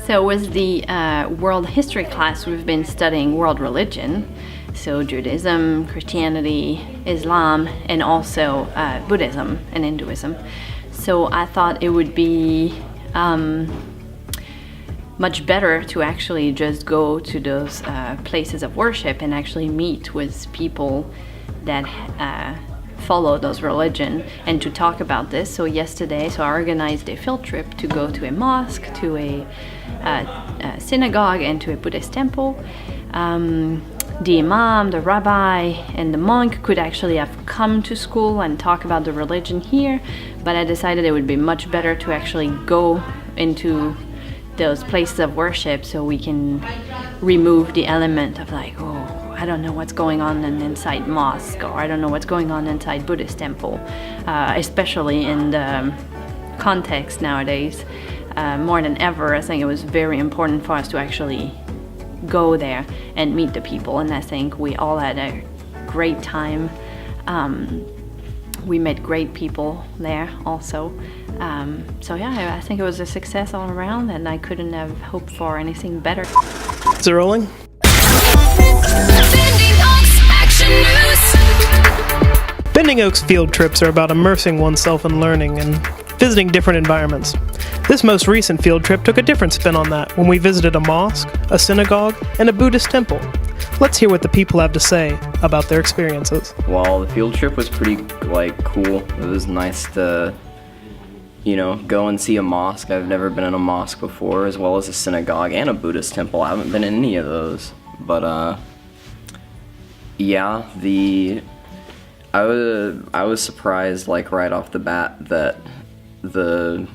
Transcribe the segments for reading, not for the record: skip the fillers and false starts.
So with the world history class, we've been studying world religion, so Judaism, Christianity, Islam, and also Buddhism and Hinduism. So I thought it would be much better to actually just go to those places of worship and actually meet with people that follow those religion and to talk about this. So yesterday, I organized a field trip to go to a mosque, to a synagogue, and to a Buddhist temple. The imam, the rabbi, and the monk could actually have come to school and talk about the religion here, but I decided it would be much better to actually go into those places of worship so we can remove the element of like, oh, I don't know what's going on inside mosque, or I don't know what's going on inside Buddhist temple, especially in the context nowadays. More than ever, I think it was very important for us to actually go there and meet the people, and I think we all had a great time. We met great people there also. So yeah, I think it was a success all around, and I couldn't have hoped for anything better. Is it rolling? BendingOaks field trips are about immersing oneself in learning and visiting different environments. This most recent field trip took a different spin on that when we visited a mosque, a synagogue, and a Buddhist temple. Let's hear what the people have to say about their experiences. Well, the field trip was pretty, cool. It was nice to, go and see a mosque. I've never been in a mosque before, as well as a synagogue and a Buddhist temple. I haven't been in any of those. But, yeah, I was surprised, right off the bat that the,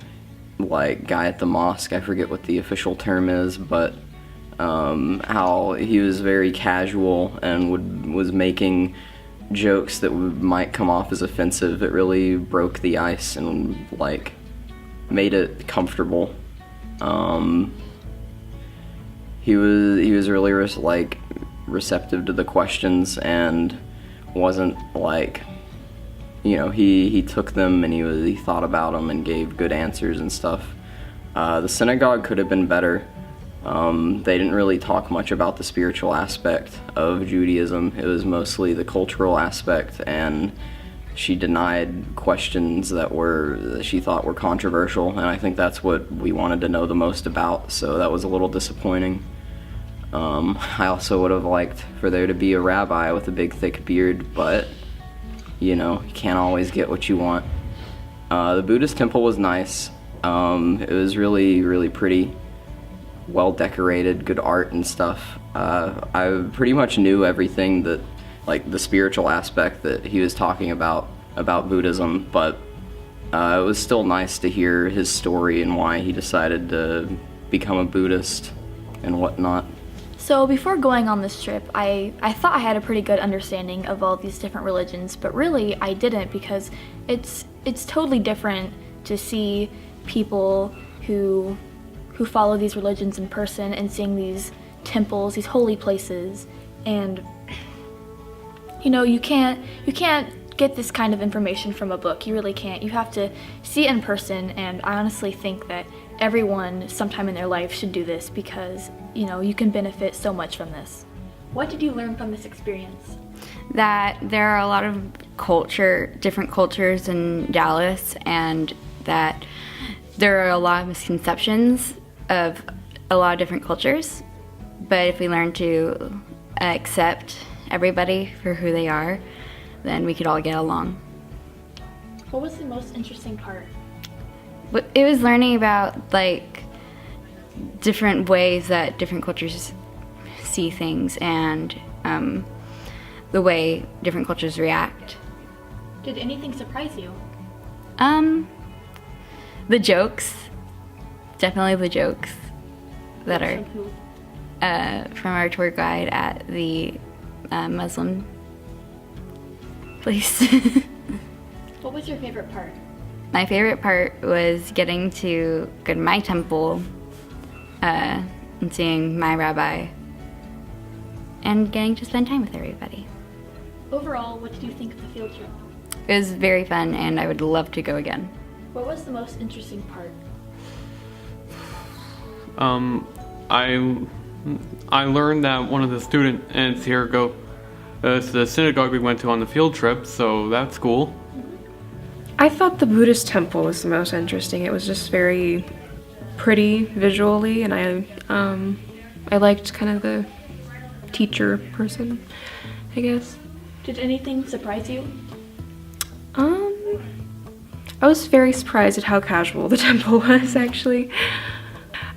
guy at the mosque, I forget what the official term is, but how he was very casual and was making jokes that might come off as offensive. It really broke the ice and made it comfortable. He was really receptive to the questions and wasn't he took them and he thought about them and gave good answers and stuff. The synagogue could have been better. They didn't really talk much about the spiritual aspect of Judaism. It was mostly the cultural aspect, and she denied questions that she thought were controversial, and I think that's what we wanted to know the most about, so that was a little disappointing. I also would have liked for there to be a rabbi with a big thick beard, but you can't always get what you want. The Buddhist temple was nice. It was really, really pretty, well decorated, good art and stuff. I pretty much knew everything that, the spiritual aspect that he was talking about Buddhism, but it was still nice to hear his story and why he decided to become a Buddhist and whatnot. So before going on this trip, I thought I had a pretty good understanding of all these different religions, but really I didn't, because it's totally different to see people who follow these religions in person and seeing these temples, these holy places, and you can't get this kind of information from a book. You really can't. You have to see it in person, and I honestly think that everyone sometime in their life should do this, because you can benefit so much from this. What did you learn from this experience? That there are a lot of different cultures in Dallas, and that there are a lot of misconceptions of a lot of different cultures, but if we learn to accept everybody for who they are, then we could all get along. What was the most interesting part? It was learning about different ways that different cultures see things, and the way different cultures react. Did anything surprise you? The jokes. Definitely the jokes that are from our tour guide at the Muslim place. What was your favorite part? My favorite part was getting to go to my temple and seeing my rabbi and getting to spend time with everybody. Overall, what did you think of the field trip? It was very fun, and I would love to go again. What was the most interesting part? I learned that one of the students here go to the synagogue we went to on the field trip, so that's cool. I thought the Buddhist Temple was the most interesting. It was just very pretty visually, and I liked kind of the teacher person, I guess. Did anything surprise you? I was very surprised at how casual the temple was, actually.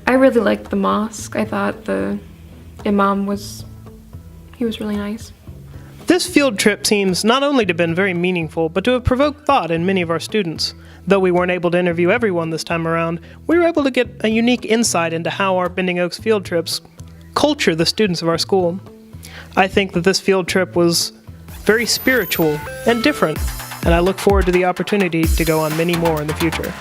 I really liked the mosque. I thought the imam was really nice. This field trip seems not only to have been very meaningful, but to have provoked thought in many of our students. Though we weren't able to interview everyone this time around, we were able to get a unique insight into how our Bending Oaks field trips culture the students of our school. I think that this field trip was very spiritual and different, and I look forward to the opportunity to go on many more in the future.